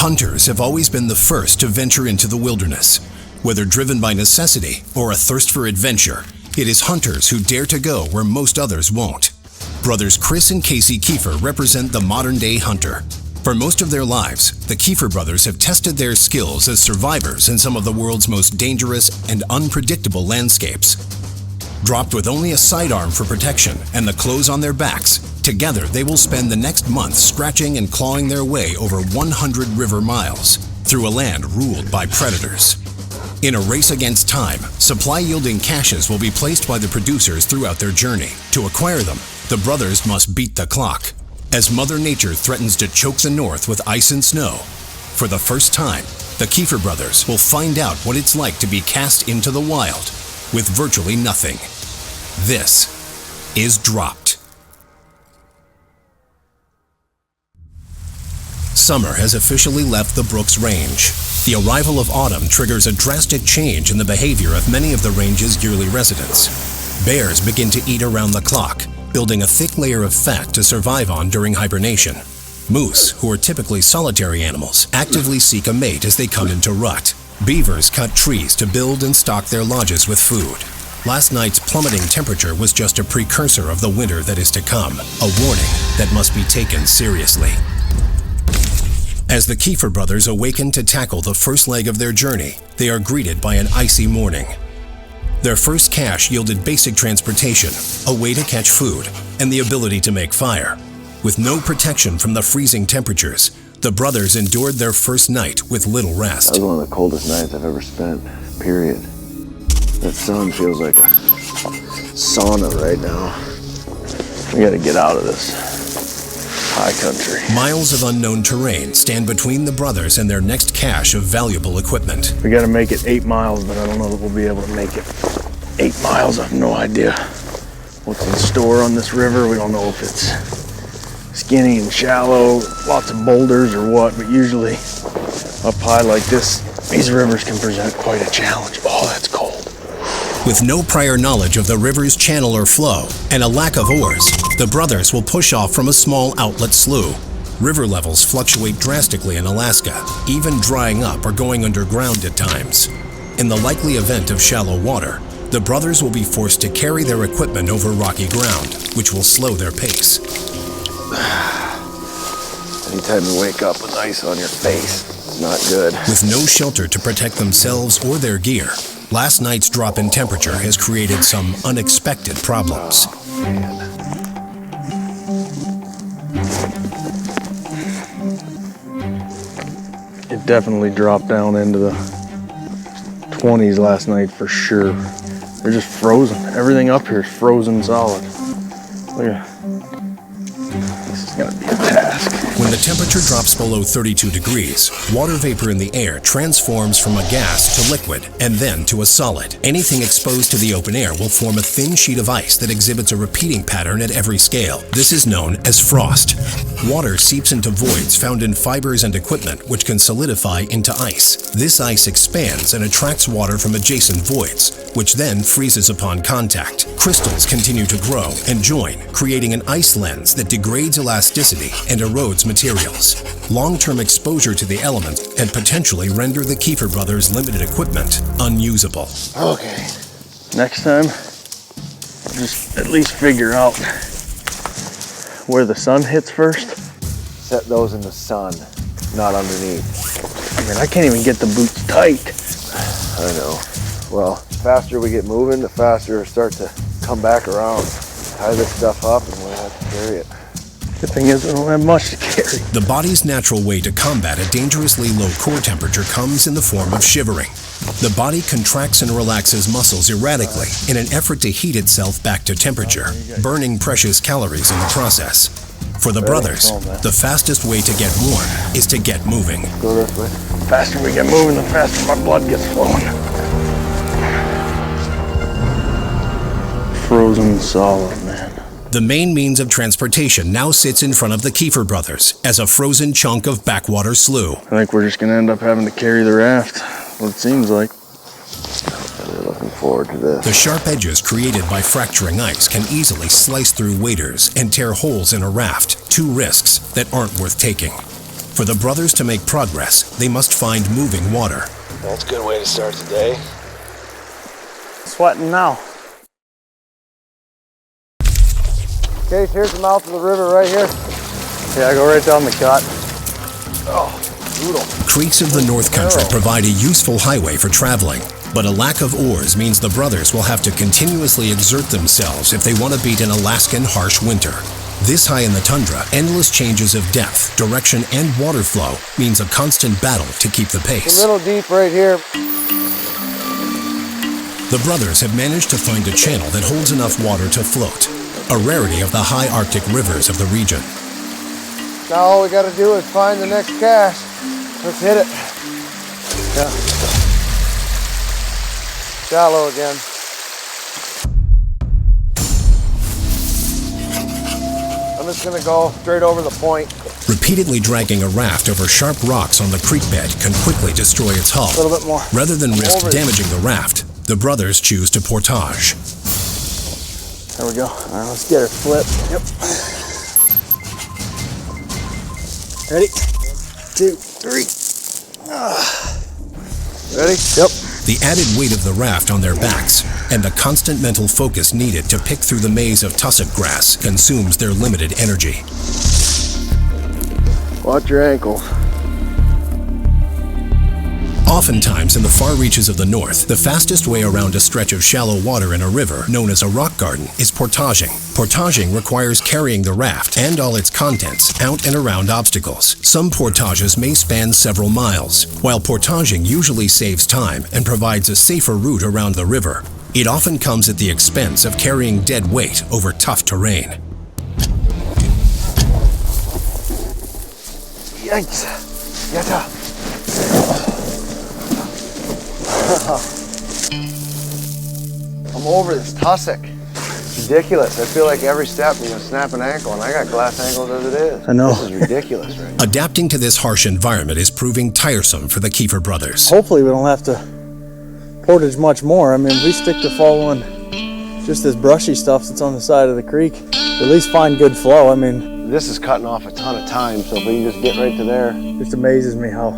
Hunters have always been the first to venture into the wilderness. Whether driven by necessity or a thirst for adventure, it is hunters who dare to go where most others won't. Brothers Chris and Casey Keefer represent the modern-day hunter. For most of their lives, the Keefer brothers have tested their skills as survivors in some of the world's most dangerous and unpredictable landscapes. Dropped with only a sidearm for protection and the clothes on their backs, together they will spend the next month scratching and clawing their way over 100 river miles through a land ruled by predators. In a race against time, supply-yielding caches will be placed by the producers throughout their journey. To acquire them, the brothers must beat the clock, as Mother Nature threatens to choke the North with ice and snow. For the first time, the Keefer brothers will find out what it's like to be cast into the wild with virtually nothing. This is Dropped. Summer has officially left the Brooks Range. The arrival of autumn triggers a drastic change in the behavior of many of the range's yearly residents. Bears begin to eat around the clock, building a thick layer of fat to survive on during hibernation. Moose, who are typically solitary animals, actively seek a mate as they come into rut. Beavers cut trees to build and stock their lodges with food. Last night's plummeting temperature was just a precursor of the winter that is to come, a warning that must be taken seriously. As the Keefer brothers awaken to tackle the first leg of their journey, they are greeted by an icy morning. Their first cache yielded basic transportation, a way to catch food, and the ability to make fire. With no protection from the freezing temperatures, the brothers endured their first night with little rest. That was one of the coldest nights I've ever spent, period. That sun feels like a sauna right now. We gotta get out of this high country. Miles of unknown terrain stand between the brothers and their next cache of valuable equipment. We gotta make it 8 miles, but I don't know that we'll be able to make it 8 miles. I have no idea what's in store on this river. We don't know if it's skinny and shallow, lots of boulders or what, but usually up high like this, these rivers can present quite a challenge. Oh, that's cold. With no prior knowledge of the river's channel or flow and a lack of oars, the brothers will push off from a small outlet slough. River levels fluctuate drastically in Alaska, even drying up or going underground at times. In the likely event of shallow water, the brothers will be forced to carry their equipment over rocky ground, which will slow their pace. Anytime you wake up with ice on your face, it's not good. With no shelter to protect themselves or their gear, last night's drop in temperature has created some unexpected problems. Oh, man. It definitely dropped down into the 20s last night for sure. They're just frozen. Everything up here is frozen solid. Look at this. Is gonna be a task. When the temperature drops below 32 degrees, water vapor in the air transforms from a gas to liquid and then to a solid. Anything exposed to the open air will form a thin sheet of ice that exhibits a repeating pattern at every scale. This is known as frost. Water seeps into voids found in fibers and equipment, which can solidify into ice. This ice expands and attracts water from adjacent voids, which then freezes upon contact. Crystals continue to grow and join, creating an ice lens that degrades elasticity and erodes materials. Long-term exposure to the elements can potentially render the Keefer brothers' limited equipment unusable. Okay, next time, just at least figure out where the sun hits first. Set those in the sun, not underneath. I mean, I can't even get the boots tight. I know. Well, the faster we get moving, the faster it'll start to come back around. Tie this stuff up and we'll have to carry it. The thing is, we don't have much to carry. The body's natural way to combat a dangerously low core temperature comes in the form of shivering. The body contracts and relaxes muscles erratically in an effort to heat itself back to temperature, burning precious calories in the process. For the brothers, the fastest way to get warm is to get moving. Go this way. The faster we get moving, the faster my blood gets flowing. Frozen solid, man. The main means of transportation now sits in front of the Keefer brothers as a frozen chunk of backwater slough. I think we're just going to end up having to carry the raft, what it seems like. I'm really looking forward to this. The sharp edges created by fracturing ice can easily slice through waders and tear holes in a raft, two risks that aren't worth taking. For the brothers to make progress, they must find moving water. That's a good way to start the day. Sweating now. Okay, here's the mouth of the river right here. Yeah, go right down the cut. Oh, brutal. Creeks of the North Country provide a useful highway for traveling, but a lack of oars means the brothers will have to continuously exert themselves if they want to beat an Alaskan harsh winter. This high in the tundra, endless changes of depth, direction, and water flow means a constant battle to keep the pace. It's a little deep right here. The brothers have managed to find a channel that holds enough water to float, a rarity of the high Arctic rivers of the region. Now all we got to do is find the next cache. Let's hit it. Yeah. Shallow again. I'm just gonna go straight over the point. Repeatedly dragging a raft over sharp rocks on the creek bed can quickly destroy its hull. A little bit more. Rather than risk damaging the raft, the brothers choose to portage. There we go. All right, let's get her flipped. Yep. Ready? 2, 3. Ready? Yep. The added weight of the raft on their backs and the constant mental focus needed to pick through the maze of tussock grass consumes their limited energy. Watch your ankles. Oftentimes in the far reaches of the north, the fastest way around a stretch of shallow water in a river, known as a rock garden, is portaging. Portaging requires carrying the raft and all its contents out and around obstacles. Some portages may span several miles. While portaging usually saves time and provides a safer route around the river, it often comes at the expense of carrying dead weight over tough terrain. Yikes. Yatta. I'm over this tussock. It's ridiculous. I feel like every step I'm gonna snap an ankle, and I got glass ankles as it is. I know. This is ridiculous, right? Adapting to this harsh environment is proving tiresome for the Keefer brothers. Hopefully we don't have to portage much more. I mean, if we stick to following just this brushy stuff that's on the side of the creek, at least find good flow. I mean, This is cutting off a ton of time, so if we can just get right to there. it just amazes me how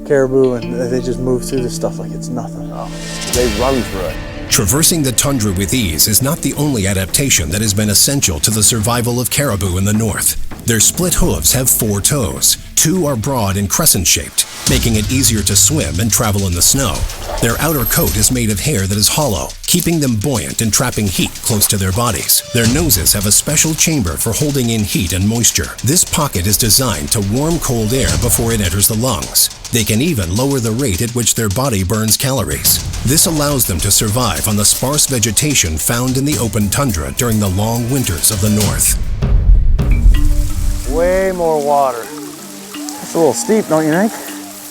caribou and they just move through this stuff like it's nothing. Oh, they run through it. Traversing the tundra with ease is not the only adaptation that has been essential to the survival of caribou in the north. Their split hooves have 4 toes. 2 are broad and crescent-shaped, making it easier to swim and travel in the snow. Their outer coat is made of hair that is hollow, keeping them buoyant and trapping heat close to their bodies. Their noses have a special chamber for holding in heat and moisture. This pocket is designed to warm cold air before it enters the lungs. They can even lower the rate at which their body burns calories. This allows them to survive on the sparse vegetation found in the open tundra during the long winters of the north. Way more water. It's a little steep, don't you think?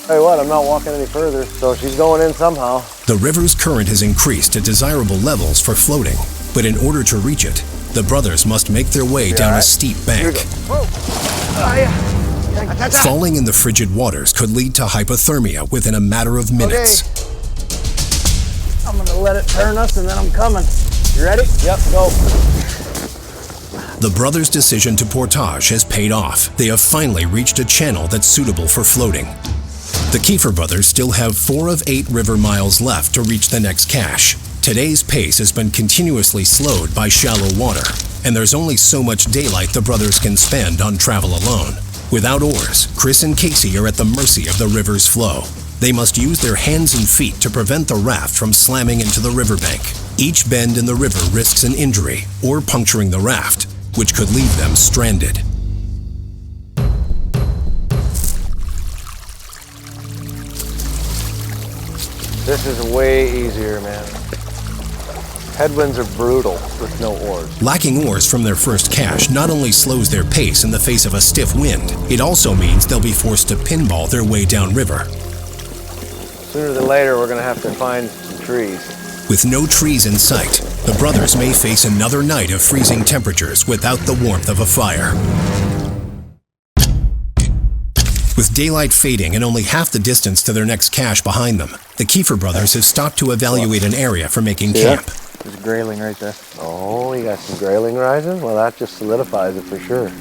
Tell you what, I'm not walking any further, so she's going in somehow. The river's current has increased to desirable levels for floating, but in order to reach it, the brothers must make their way down a steep bank. Falling in the frigid waters could lead to hypothermia within a matter of minutes. Okay. I'm gonna let it turn us and then I'm coming. You ready? Yep, go. The brothers' decision to portage has paid off. They have finally reached a channel that's suitable for floating. The Keefer brothers still have 4 of 8 river miles left to reach the next cache. Today's pace has been continuously slowed by shallow water, and there's only so much daylight the brothers can spend on travel alone. Without oars, Chris and Casey are at the mercy of the river's flow. They must use their hands and feet to prevent the raft from slamming into the riverbank. Each bend in the river risks an injury or puncturing the raft, which could leave them stranded. This is way easier, man. Headwinds are brutal with no oars. Lacking oars from their first cache not only slows their pace in the face of a stiff wind, it also means they'll be forced to pinball their way downriver. Sooner than later, we're gonna have to find some trees. With no trees in sight, the brothers may face another night of freezing temperatures without the warmth of a fire. With daylight fading and only half the distance to their next cache behind them, the Keefer brothers have stopped to evaluate an area for making camp. There's a grayling right there. Oh, you got some grayling rising? Well, that just solidifies it for sure.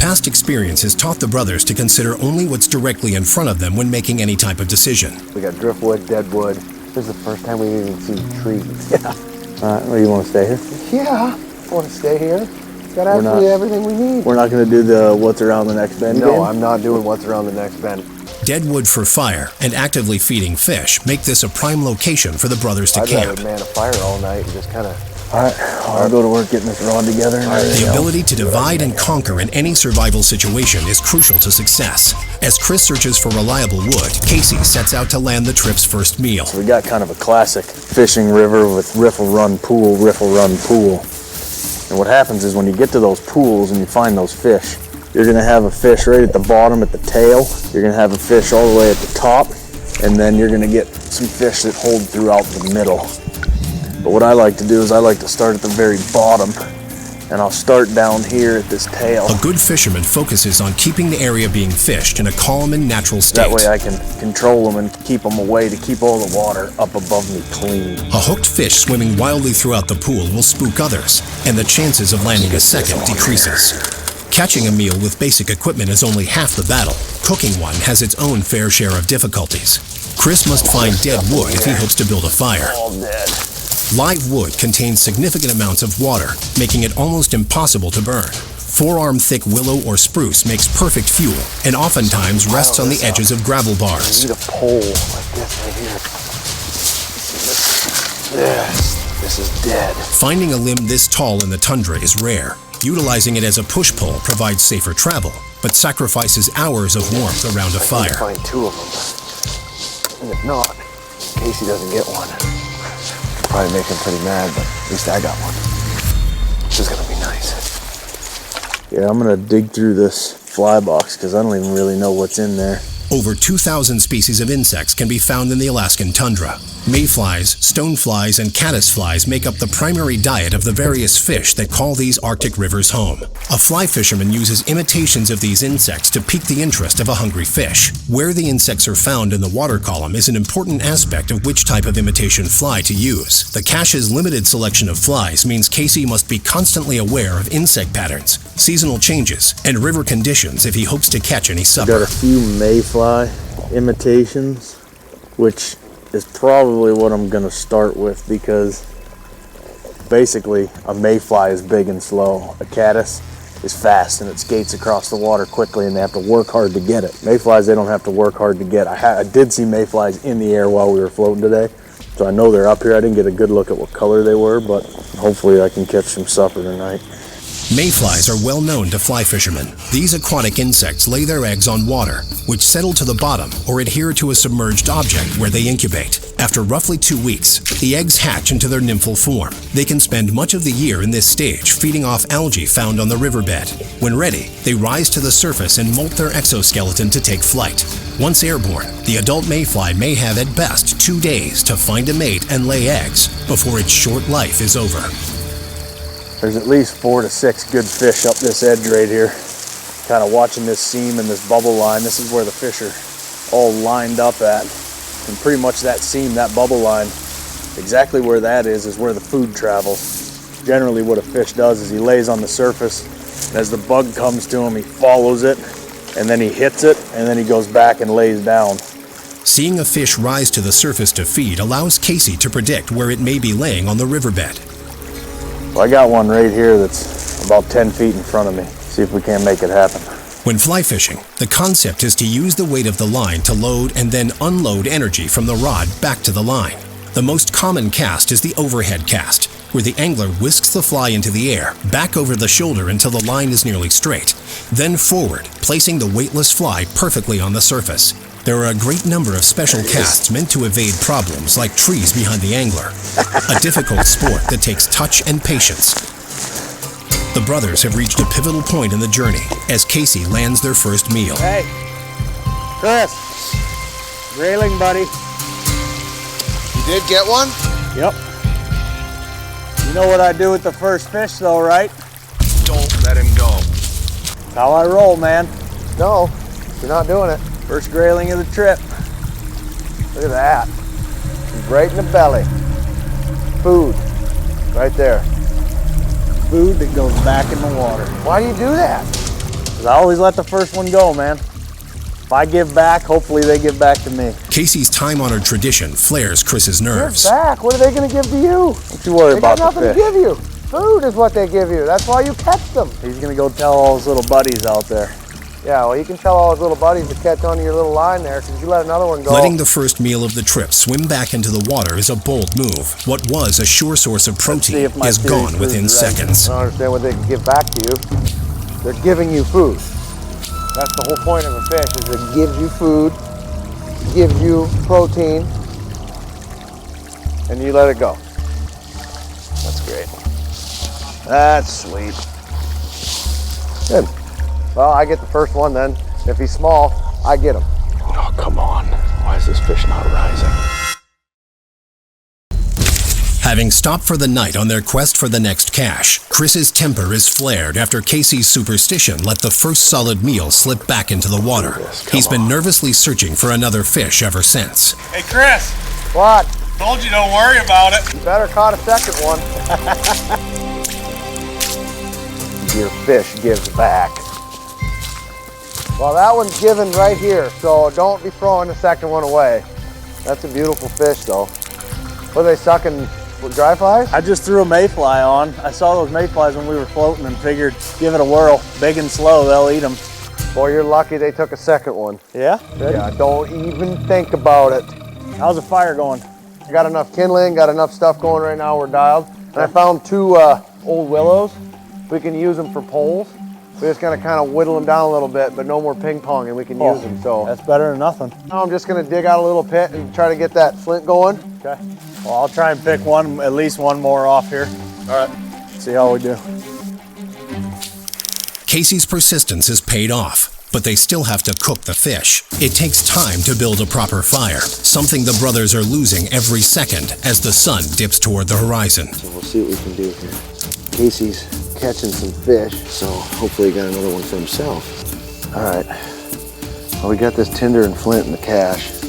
Past experience has taught the brothers to consider only what's directly in front of them when making any type of decision. We got driftwood, deadwood. This is the first time we even see trees. Yeah. Well, you want to stay here? Yeah, I want to stay here. Got absolutely everything we need. We're not going to do the what's around the next bend game? I'm not doing what's around the next bend. Dead wood for fire and actively feeding fish make this a prime location for the brothers to camp. I'd rather man a fire all night and just kind of... All right, I'll go to work getting this rod together. The ability to divide and conquer in any survival situation is crucial to success. As Chris searches for reliable wood, Casey sets out to land the trip's first meal. So we got kind of a classic fishing river with riffle, run, pool, riffle, run, pool. And what happens is when you get to those pools and you find those fish, you're gonna have a fish right at the bottom at the tail, you're gonna have a fish all the way at the top, and then you're gonna get some fish that hold throughout the middle. But what I like to do is I like to start at the very bottom, and I'll start down here at this tail. A good fisherman focuses on keeping the area being fished in a calm and natural state. That way I can control them and keep them away to keep all the water up above me clean. A hooked fish swimming wildly throughout the pool will spook others, and the chances of landing a second decreases. Catching a meal with basic equipment is only half the battle. Cooking one has its own fair share of difficulties. Chris must find dead wood if he hopes to build a fire. All dead. Live wood contains significant amounts of water, making it almost impossible to burn. Forearm-thick willow or spruce makes perfect fuel and oftentimes rests on the edges of gravel bars. I need a pole like this right here. This is dead. Finding a limb this tall in the tundra is rare. Utilizing it as a push pole provides safer travel, but sacrifices hours of warmth around a fire. I need to find two of them. And if not, Casey doesn't get one. Probably make him pretty mad, but at least I got one. This is gonna be nice. Yeah, I'm gonna dig through this fly box because I don't even really know what's in there. Over 2,000 species of insects can be found in the Alaskan tundra. Mayflies, stoneflies, and caddisflies make up the primary diet of the various fish that call these Arctic rivers home. A fly fisherman uses imitations of these insects to pique the interest of a hungry fish. Where the insects are found in the water column is an important aspect of which type of imitation fly to use. The cache's limited selection of flies means Casey must be constantly aware of insect patterns, seasonal changes, and river conditions if he hopes to catch any supper. Got a few mayfly imitations, which is probably what I'm gonna start with because basically a mayfly is big and slow. A caddis is fast and it skates across the water quickly and they have to work hard to get it. Mayflies, they don't have to work hard to get. I did see mayflies in the air while we were floating today, so I know they're up here. I didn't get a good look at what color they were, but hopefully I can catch some supper tonight. Mayflies are well known to fly fishermen. These aquatic insects lay their eggs on water, which settle to the bottom or adhere to a submerged object where they incubate. After roughly 2 weeks, the eggs hatch into their nymphal form. They can spend much of the year in this stage feeding off algae found on the riverbed. When ready, they rise to the surface and molt their exoskeleton to take flight. Once airborne, the adult mayfly may have at best 2 days to find a mate and lay eggs before its short life is over. There's at least 4 to 6 good fish up this edge right here. Kind of watching this seam and this bubble line. This is where the fish are all lined up at. And pretty much that seam, that bubble line, exactly where that is where the food travels. Generally what a fish does is he lays on the surface, and as the bug comes to him, he follows it, and then he hits it, and then he goes back and lays down. Seeing a fish rise to the surface to feed allows Casey to predict where it may be laying on the riverbed. Well, I got one right here that's about 10 feet in front of me. See if we can't make it happen. When fly fishing, the concept is to use the weight of the line to load and then unload energy from the rod back to the line. The most common cast is the overhead cast, where the angler whisks the fly into the air, back over the shoulder until the line is nearly straight, then forward, placing the weightless fly perfectly on the surface. There are a great number of special casts meant to evade problems like trees behind the angler, a difficult sport that takes touch and patience. The brothers have reached a pivotal point in the journey as Casey lands their first meal. Hey, Chris, grayling, buddy. You did get one? Yep. You know what I do with the first fish though, right? Don't let him go. That's how I roll, man. No, you're not doing it. First grayling of the trip. Look at that. He's right in the belly. Food. Right there. Food that goes back in the water. Why do you do that? 'Cause I always let the first one go, man. If I give back, hopefully they give back to me. Casey's time-honored tradition flares Chris's nerves. Give back? What are they gonna give to you? Don't you worry about the They got nothing fish. to give you. Food is what they give you. That's why you catch them. He's gonna go tell all his little buddies out there. Yeah, well, you can tell all his little buddies to catch onto your little line there, because you let another one go. Letting the first meal of the trip swim back into the water is a bold move. What was a sure source of protein if my is theory gone within proves right. seconds. I don't understand what they can give back to you. They're giving you food. That's the whole point of a fish, is it gives you food, gives you protein, and you let it go. That's great. That's sweet. Good. Well, I get the first one then. If he's small, I get him. Oh, come on. Why is this fish not rising? Having stopped for the night on their quest for the next cache, Chris's temper is flared after Casey's superstition let the first solid meal slip back into the water. He's been nervously searching for another fish ever since. Hey Chris, What? told you don't worry about it. You better caught a second one. Your fish gives back. Well, that one's given right here, so don't be throwing the second one away. That's a beautiful fish, though. What are they sucking? Dry flies? I just threw a mayfly on. I saw those mayflies when we were floating and figured, give it a whirl. Big and slow, they'll eat them. Boy, you're lucky they took a second one. Yeah? Yeah, don't even think about it. How's the fire going? I got enough kindling, got enough stuff going right now, we're dialed. And I found two old willows. We can use them for poles. We just gotta kind of whittle them down a little bit, but no more ping pong, and we can use them, so. That's better than nothing. Now I'm just gonna dig out a little pit and try to get that flint going. Okay. Well, I'll try and pick one, at least one more off here. All right. See how we do. Casey's persistence has paid off, but they still have to cook the fish. It takes time to build a proper fire, something the brothers are losing every second as the sun dips toward the horizon. So we'll see what we can do here. Casey's catching some fish, so hopefully he got another one for himself. All right. Well, we got this tinder and flint in the cache.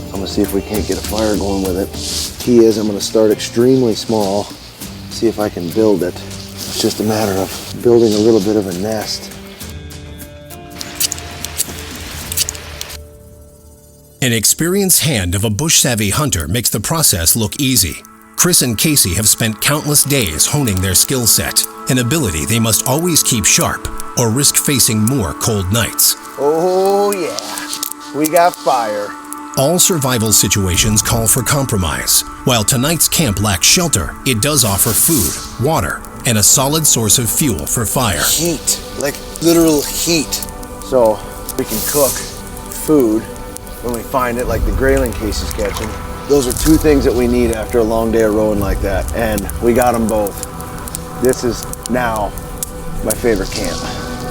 I'm gonna see if we can't get a fire going with it. Key is I'm gonna start extremely small, see if I can build it. It's just a matter of building a little bit of a nest. An experienced hand of a bush-savvy hunter makes the process look easy. Chris and Casey have spent countless days honing their skill set, an ability they must always keep sharp or risk facing more cold nights. Oh yeah, we got fire. All survival situations call for compromise. While tonight's camp lacks shelter, it does offer food, water, and a solid source of fuel for fire. Heat, like literal heat. So we can cook food when we find it, like the grayling Casey's catching. Those are two things that we need after a long day of rowing like that, and we got them both. This is now my favorite camp.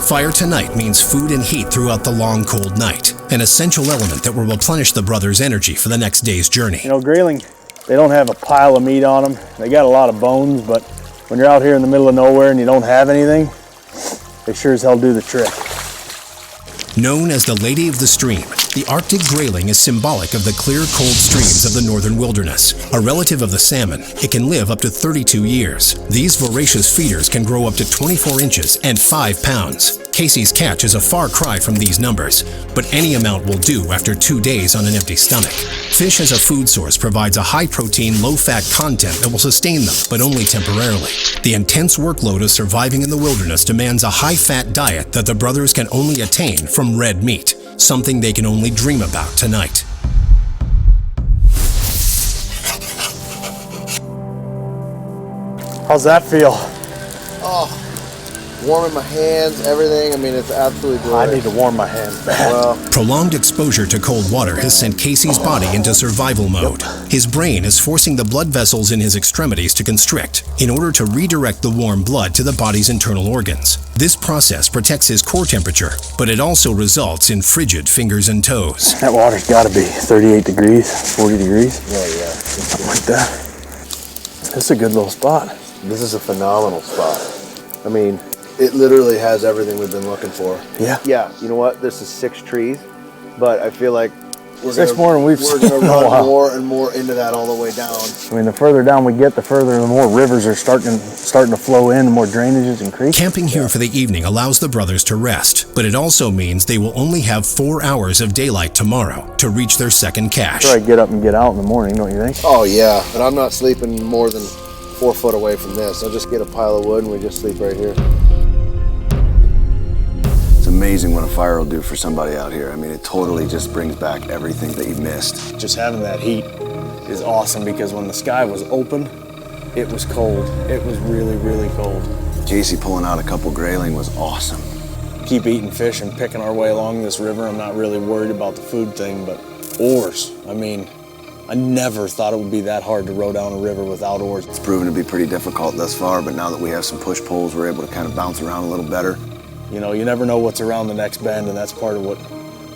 Fire tonight means food and heat throughout the long, cold night, an essential element that will replenish the brothers' energy for the next day's journey. You know, grayling, they don't have a pile of meat on them. They got a lot of bones, but when you're out here in the middle of nowhere and you don't have anything, they sure as hell do the trick. Known as the Lady of the Stream, the Arctic grayling is symbolic of the clear, cold streams of the northern wilderness. A relative of the salmon, it can live up to 32 years. These voracious feeders can grow up to 24 inches and 5 pounds. Casey's catch is a far cry from these numbers, but any amount will do after 2 days on an empty stomach. Fish as a food source provides a high-protein, low-fat content that will sustain them, but only temporarily. The intense workload of surviving in the wilderness demands a high-fat diet that the brothers can only attain from red meat, something they can only dream about tonight. How's that feel? Oh, warm in my hands, everything. I mean, it's absolutely I glorious. need to warm my hands back. Well, Prolonged exposure to cold water has sent Casey's body into survival mode. His brain is forcing the blood vessels in his extremities to constrict in order to redirect the warm blood to the body's internal organs. This process protects his core temperature, but it also results in frigid fingers and toes. That water's got to be 38 degrees, 40 degrees. yeah. Something like that. This is a good little spot. This is a phenomenal spot. I mean, it literally has everything we've been looking for. Yeah. Yeah, you know what? This is 6 trees, but I feel like Six more than we've We're seen gonna in a run while. more and more into that all the way down. I mean, the further down we get, the more rivers are starting to flow in, the more drainages and creeks. Camping here for the evening allows the brothers to rest, but it also means they will only have 4 hours of daylight tomorrow to reach their second cache. Try to get up and get out in the morning, don't you think? Oh yeah, but I'm not sleeping more than 4 foot away from this. I'll just get a pile of wood and we just sleep right here. It's amazing what a fire will do for somebody out here. I mean, it totally just brings back everything that you missed. Just having that heat is awesome because when the sky was open, it was cold. It was really, really cold. Casey pulling out a couple grayling was awesome. Keep eating fish and picking our way along this river. I'm not really worried about the food thing, but oars. I mean, I never thought it would be that hard to row down a river without oars. It's proven to be pretty difficult thus far, but now that we have some push poles, we're able to kind of bounce around a little better. You know, you never know what's around the next bend, and that's part of what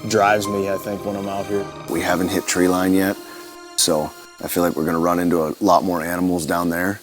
drives me, I think, when I'm out here. We haven't hit tree line yet, so I feel like we're gonna run into a lot more animals down there.